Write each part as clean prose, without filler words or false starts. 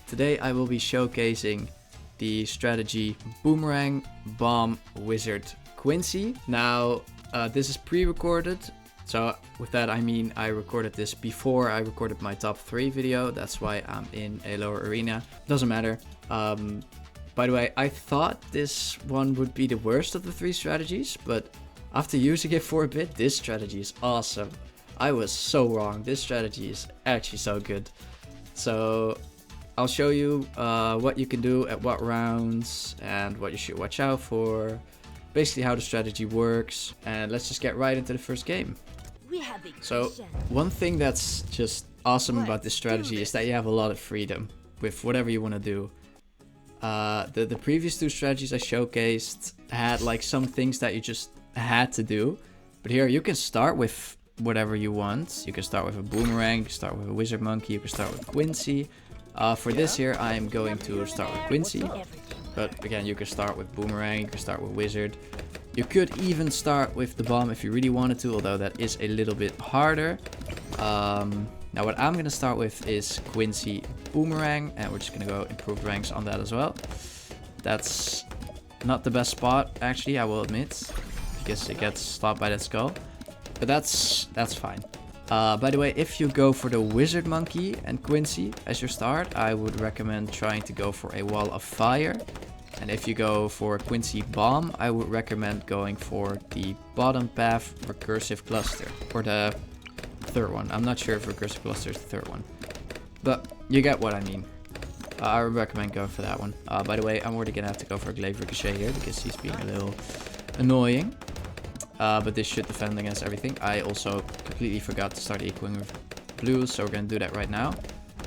Today I will be showcasing the strategy Boomerang, Bomb, Wizard, Quincy. Now this is pre-recorded, so with that I mean I recorded this before I recorded my top 3 video. That's why I'm in a lower arena. Doesn't matter. By the way, I thought this one would be the worst of the 3 strategies, but after using it for a bit, this strategy is awesome. I was so wrong. This strategy is actually so good. So I'll show you what you can do at what rounds and what you should watch out for. Basically how the strategy works, and let's just get right into the first game. So one thing that's just awesome about this strategy is that you have a lot of freedom with whatever you want to do. The previous 2 strategies I showcased had like some things that you just had to do, but here you can start with whatever you want. You can start with a boomerang, you can start with a wizard monkey, you can start with Quincy. For this here I'm going to start with Quincy, but again you can start with boomerang, you can start with wizard. You could even start with the bomb if you really wanted to, although that is a little bit harder. Now what I'm gonna start with is Quincy boomerang, and we're just gonna go improve ranks on that as well. That's not the best spot actually, I will admit, because it gets stopped by that skull. But that's fine. By the way, if you go for the wizard monkey and Quincy as your start, I would recommend trying to go for a wall of fire. And if you go for Quincy bomb, I would recommend going for the bottom path recursive cluster, or the third one. I'm not sure if recursive cluster is the third one, but you get what I mean. I would recommend going for that one. By the way, I'm already gonna have to go for a glaive ricochet here because he's being a little annoying. But this should defend against everything. I also completely forgot to start equing with Bloons, so we're going to do that right now.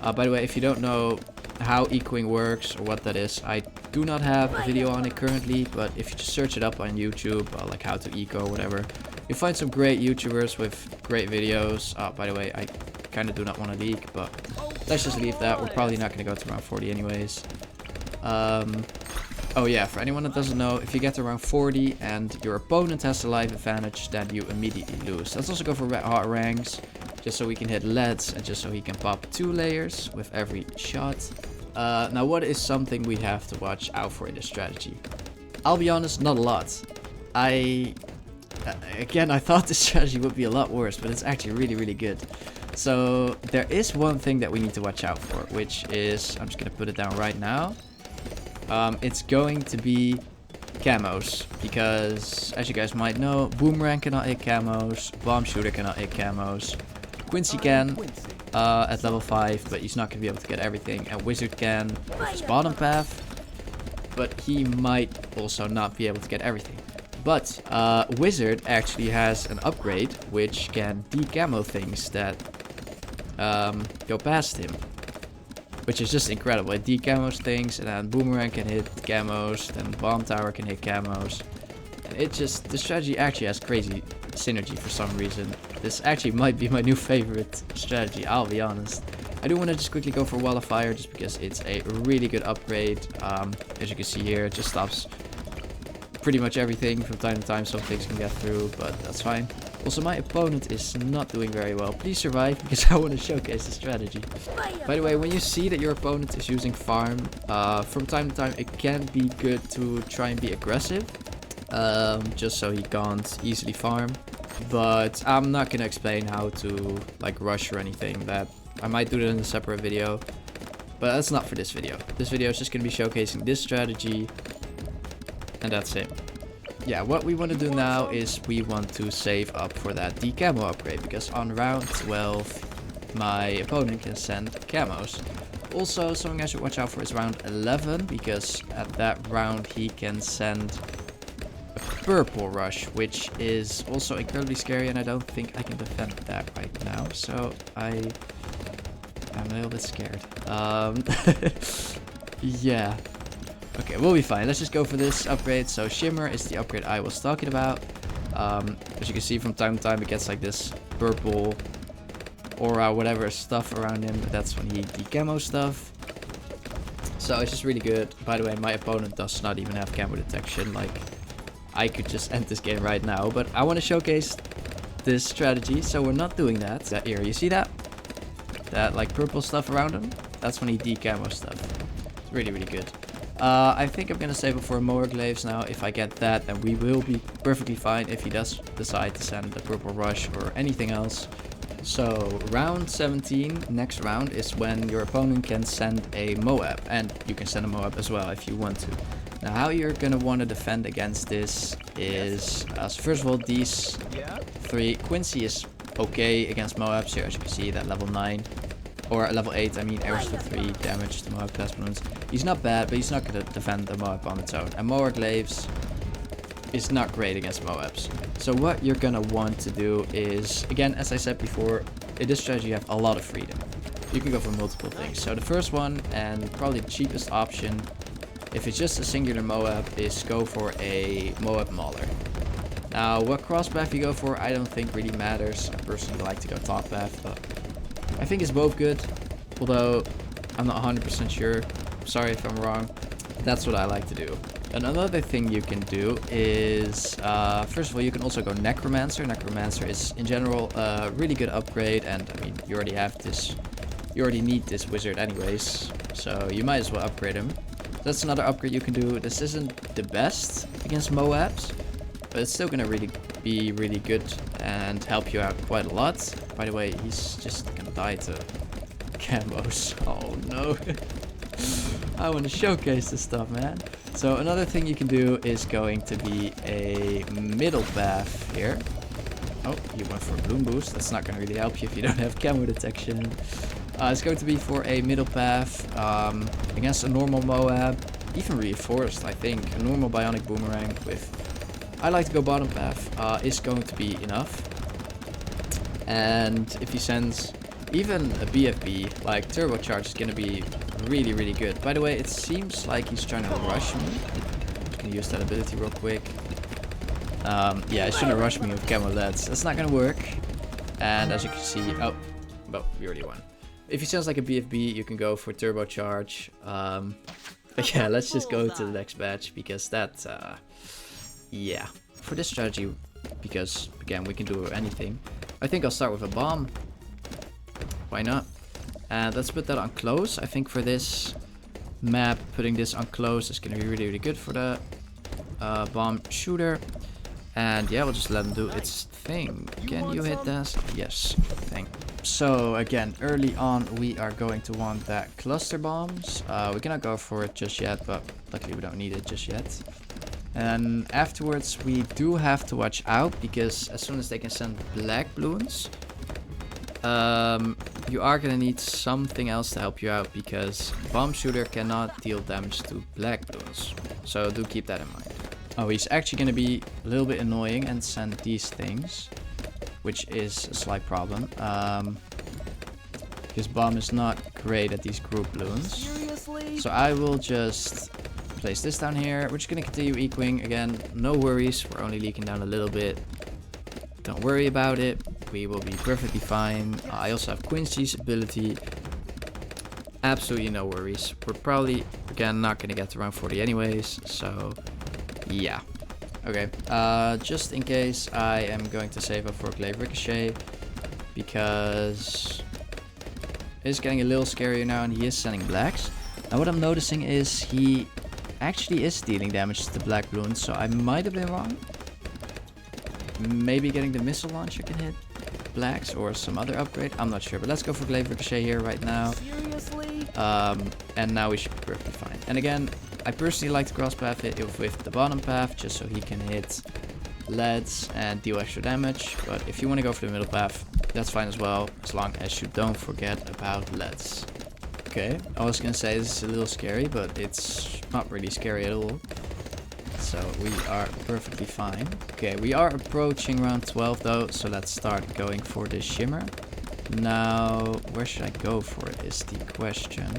By the way, if you don't know how equing works or what that is, I do not have a video on it currently, but if you just search it up on YouTube, like how to eco or whatever, you'll find some great YouTubers with great videos. By the way, I kind of do not want to leak, but let's just leave that. We're probably not going to go to round 40 anyways. Oh yeah, for anyone that doesn't know, if you get to around 40 and your opponent has the life advantage, then you immediately lose. Let's also go for red heart ranks, just so we can hit leads and just so he can pop 2 layers with every shot. Now what is something we have to watch out for in this strategy? I'll be honest, not a lot. Again, I thought this strategy would be a lot worse, but it's actually really good. So there is one thing that we need to watch out for, which is, I'm just going to put it down right now. It's going to be camos, because as you guys might know, boomerang cannot hit camos, bomb shooter cannot hit camos, Quincy can at level 5, but he's not going to be able to get everything, and wizard can with his bottom path, but he might also not be able to get everything. But wizard actually has an upgrade which can decamo things that go past him, which is just incredible. It decamos things, and then boomerang can hit camos, then bomb tower can hit camos. And it just, the strategy actually has crazy synergy for some reason. This actually might be my new favorite strategy, I'll be honest. I do want to just quickly go for wall of fire just because it's a really good upgrade. As you can see here, it just stops pretty much everything. From time to time some things can get through, but that's fine. Also, my opponent is not doing very well. Please survive, because I want to showcase the strategy. By the way, when you see that your opponent is using farm, from time to time it can be good to try and be aggressive, just so he can't easily farm. But I'm not going to explain how to like rush or anything. That I might do that in a separate video, but that's not for this video. This video is just going to be showcasing this strategy, and that's it. Yeah, what we want to do now is we want to save up for that decamo upgrade, because on round 12 my opponent can send camos. Also, something I should watch out for is round 11, because at that round he can send a purple rush, which is also incredibly scary, and I don't think I can defend that right now, so I'm a little bit scared. Yeah. Okay, we'll be fine. Let's just go for this upgrade. So Shimmer is the upgrade I was talking about. As you can see, from time to time it gets like this purple aura, whatever stuff around him. That's when he decamo stuff. So it's just really good. By the way, my opponent does not even have camo detection. Like, I could just end this game right now, but I want to showcase this strategy, so we're not doing that. Here, you see that? That like purple stuff around him? That's when he decamo stuff. It's really, really good. I think I'm gonna save it for Mower Glaives now. If I get that, then we will be perfectly fine if he does decide to send the Purple Rush or anything else. So round 17, next round, is when your opponent can send a Moab. And you can send a Moab as well if you want to. Now how you're gonna want to defend against this is, so first of all, these 3. Quincy is okay against Moabs here, as you can see, that level 9. Or level 8, I mean, airs to 3 damage to Moab class balloons. He's not bad, but he's not going to defend the Moab on its own. And Mower Glaives is not great against Moabs. So what you're going to want to do is, again, as I said before, in this strategy you have a lot of freedom. You can go for multiple things. So the first one, and probably the cheapest option, if it's just a singular Moab, is go for a Moab Mauler. Now, what cross path you go for, I don't think really matters. I personally like to go top path, but I think it's both good, although I'm not 100% sure. Sorry if I'm wrong. That's what I like to do. And another thing you can do is, first of all, you can also go Necromancer. Necromancer is, in general, a really good upgrade, and I mean, you already have this, you already need this wizard anyways, so you might as well upgrade him. That's another upgrade you can do. This isn't the best against Moabs, but it's still gonna be really good and help you out quite a lot. By the way, he's just gonna die to camos. Oh no. I want to showcase this stuff, man. So another thing you can do is going to be a middle path here. Oh, you went for a Bloon boost. That's not gonna really help you if you don't have camo detection. It's going to be for a middle path against a normal Moab, even reinforced, I think. A normal bionic boomerang with, I like to go bottom path, is going to be enough. And if he sends even a BFB, like turbocharge, is going to be really, really good. By the way, it seems like he's trying to rush me. I'm going to use that ability real quick. Yeah, he's trying to rush me with camo LEDs. That's not going to work. And as you can see, oh, well, we already won. If he sounds like a BFB, you can go for turbocharge. But yeah, let's just go to the next batch, because that, yeah, for this strategy, because again, we can do anything. I think I'll start with a bomb. Why not? And let's put that on close. I think for this map, putting this on close is going to be really, really good for the bomb shooter. And yeah, we'll just let him do its thing. Can you hit this? Yes, thing. So again, early on, we are going to want that cluster bombs. We cannot go for it just yet, but luckily we don't need it just yet. And afterwards, we do have to watch out, because as soon as they can send black balloons, you are gonna need something else to help you out, because bomb shooter cannot deal damage to black balloons. So do keep that in mind. Oh, he's actually gonna be a little bit annoying and send these things, which is a slight problem. Because bomb is not great at these group balloons. Seriously? So I will just place this down here. We're just gonna continue equing again. No worries, we're only leaking down a little bit. Don't worry about it. We will be perfectly fine. I also have Quincy's ability. Absolutely no worries. We're probably, again, not gonna get to round 40 anyways. So, yeah. Okay, just in case, I am going to save up for Glaive Ricochet, because it's getting a little scarier now, and he is sending blacks. Now what I'm noticing is he actually is dealing damage to the black balloons, so I might have been wrong. Maybe getting the missile launcher can hit blacks, or some other upgrade, I'm not sure, but let's go for Glaive Ricochet here right now. Seriously? And now we should be perfectly fine. And again, I personally like to cross path it with the bottom path, just so he can hit leads and deal extra damage. But if you want to go for the middle path, that's fine as well, as long as you don't forget about leads. Okay, I was gonna say this is a little scary, but it's not really scary at all. So we are perfectly fine. Okay, we are approaching round 12 though, so let's start going for this shimmer. Now, where should I go for it is the question.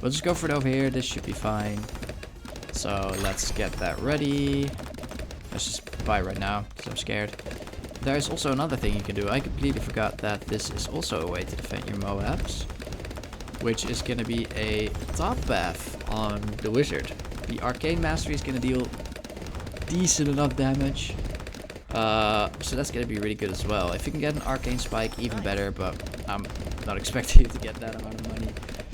We'll just go for it over here, this should be fine. So let's get that ready. Let's just buy right now, because I'm scared. There's also another thing you can do. I completely forgot that this is also a way to defend your Moabs, which is going to be a top path on the wizard. The Arcane Mastery is going to deal decent enough damage. So that's going to be really good as well. If you can get an Arcane Spike, even better, but I'm not expecting you to get that amount of money.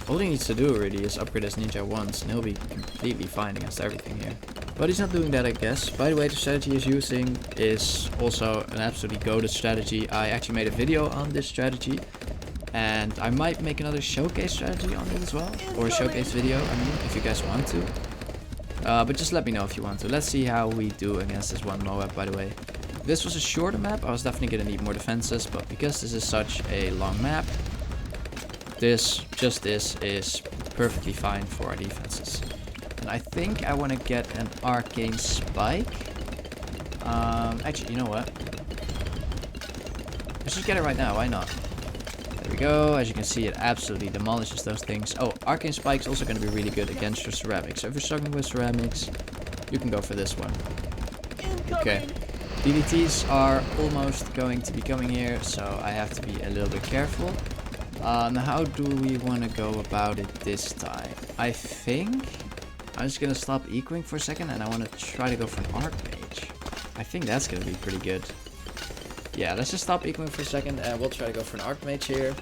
All he needs to do really is upgrade his ninja once and he'll be completely fine against everything here. But he's not doing that, I guess. By the way, the strategy he's using is also an absolutely goated strategy. I actually made a video on this strategy. And I might make another showcase strategy on it as well. Or a showcase video, I mean, if you guys want to. But just let me know if you want to. Let's see how we do against this one Moab, by the way. If this was a shorter map, I was definitely going to need more defenses. But because this is such a long map, this is perfectly fine for our defenses. And I think I want to get an arcane spike. Actually, you know what? Let's just get it right now, why not? There we go. As you can see, it absolutely demolishes those things. Oh, arcane spike's also going to be really good against your ceramics. So if you're struggling with ceramics, you can go for this one. Okay. DDTs are almost going to be coming here, so I have to be a little bit careful. How do we want to go about it this time? I think I'm just going to stop ecoing for a second and I want to try to go for an Archmage. I think that's going to be pretty good. Yeah, let's just stop ecoing for a second and we'll try to go for an Archmage here.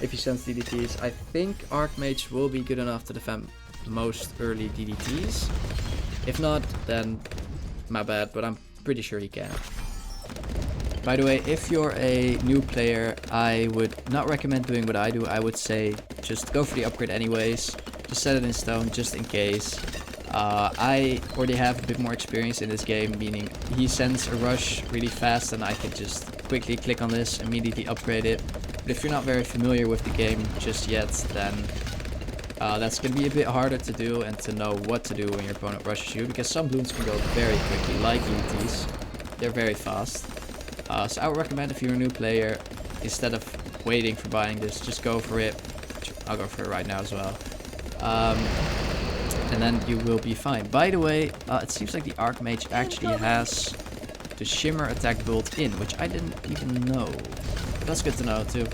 If he sends DDTs, I think Archmage will be good enough to defend most early DDTs. If not, then my bad, but I'm pretty sure he can. By the way, if you're a new player, I would not recommend doing what I do. I would say just go for the upgrade anyways. Just set it in stone just in case. I already have a bit more experience in this game, meaning he sends a rush really fast and I can just quickly click on this, immediately upgrade it. But if you're not very familiar with the game just yet, then that's going to be a bit harder to do and to know what to do when your opponent rushes you, because some Bloons can go very quickly, like ETs. They're very fast. So I would recommend if you're a new player, instead of waiting for buying this, just go for it. I'll go for it right now as well. And then you will be fine. By the way, it seems like the Archmage actually has the Shimmer attack built in, which I didn't even know. That's good to know too.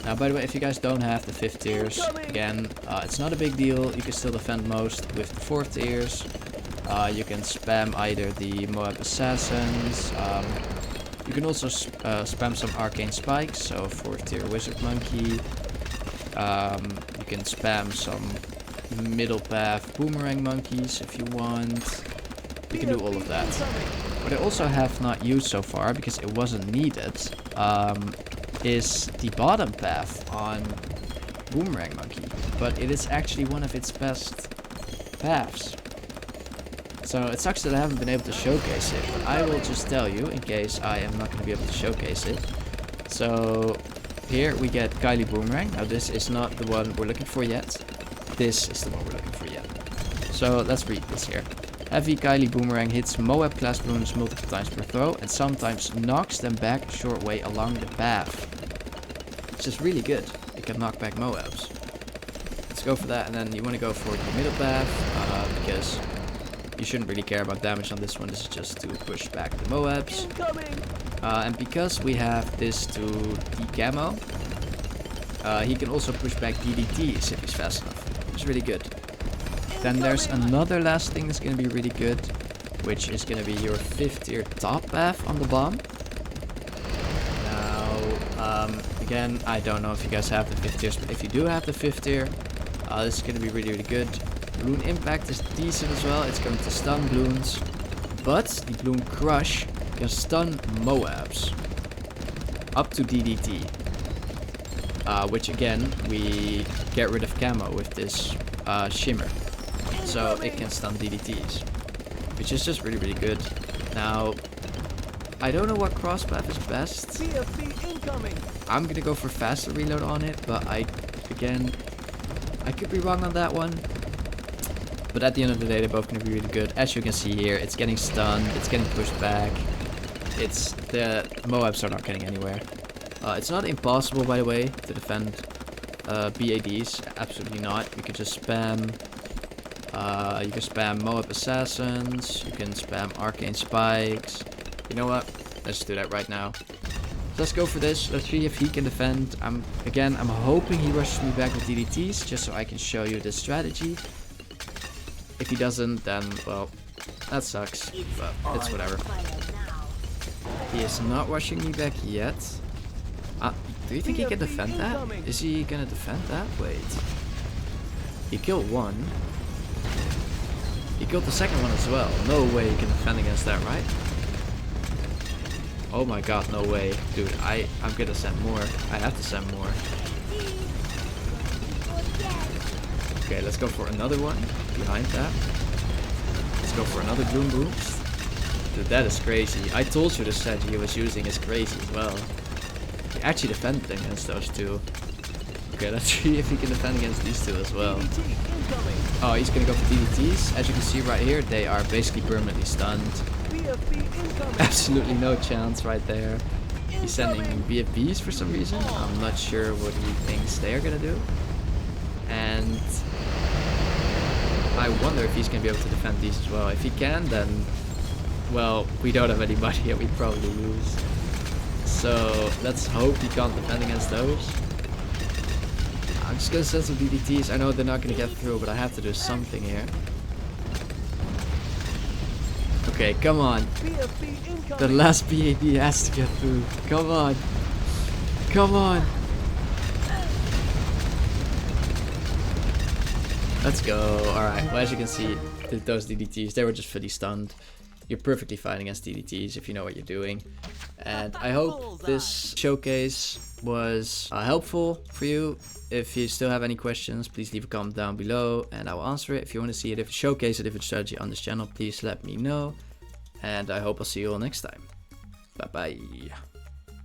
Now, by the way, if you guys don't have the 5th tiers, again, it's not a big deal. You can still defend most with the 4th tiers. You can spam either the Moab Assassins. You can also spam some Arcane Spikes, so 4th tier Wizard Monkey. You can spam some middle path Boomerang Monkeys if you want. You can do all of that. What I also have not used so far, because it wasn't needed, is the bottom path on Boomerang Monkey. But it is actually one of its best paths. So it sucks that I haven't been able to showcase it, but I will just tell you in case I am not going to be able to showcase it. So here we get Kylie Boomerang. Now this is not the one we're looking for yet. This is the one we're looking for yet. So let's read this here. Heavy Kylie Boomerang hits Moab class Bloons multiple times per throw and sometimes knocks them back a short way along the path. Which is really good. You can knock back Moabs. Let's go for that, and then you want to go for the middle path because you shouldn't really care about damage on this one. This is just to push back the Moabs. And because we have this to decamo, he can also push back DDTs if he's fast enough. It's really good. Then there's another last thing that's going to be really good, which is going to be your 5th tier top path on the bomb. Now, again, I don't know if you guys have the 5th tiers, but if you do have the 5th tier, this is going to be really, really good. Bloon Impact is decent as well. It's going to stun Bloons, but the Bloon Crush can stun Moabs up to DDT. Which again, we get rid of camo with this Shimmer. So it can stun DDTs, which is just really, really good. Now, I don't know what cross path is best. I'm gonna go for faster reload on it, but I could be wrong on that one. But at the end of the day, they're both gonna be really good. As you can see here, it's getting stunned, it's getting pushed back. The Moabs are not getting anywhere. It's not impossible, by the way, to defend BADs. Absolutely not. You can just spam. You can spam Moab Assassins. You can spam Arcane Spikes. You know what? Let's do that right now. Let's go for this. Let's see if he can defend. I'm hoping he rushes me back with DDTs, just so I can show you this strategy. If he doesn't, then, well, that sucks. But it's whatever. He is not rushing me back yet. Do you think he can defend that? Is he gonna defend that? Wait. He killed one. He killed the second one as well. No way he can defend against that, right? Oh my god, no way. Dude, I'm gonna send more. I have to send more. Okay, let's go for another one behind that. Let's go for another Bloon boost. Dude, that is crazy. I told you the strategy he was using is crazy as well. He actually defended against those two. Okay, let's see if he can defend against these two as well. Oh, he's gonna go for DDTs. As you can see right here, they are basically permanently stunned. Absolutely no chance right there. He's sending BFBs for some reason. I'm not sure what he thinks they are gonna do. And I wonder if he's gonna be able to defend these as well. If he can, then, well, we don't have anybody and we'd probably lose. So let's hope he can't defend against those. I'm just gonna send some DDTs. I know they're not gonna get through, but I have to do something here. Okay, come on. The last BAD has to get through. Come on. Come on. Let's go. Alright, well, as you can see, those DDTs, they were just fully stunned. You're perfectly fine against DDTs if you know what you're doing. And I hope this showcase was helpful for you. If you still have any questions, please leave a comment down below and I will answer it. If you want to see a different showcase, a different strategy on this channel, please let me know. And I hope I'll see you all next time. Bye bye.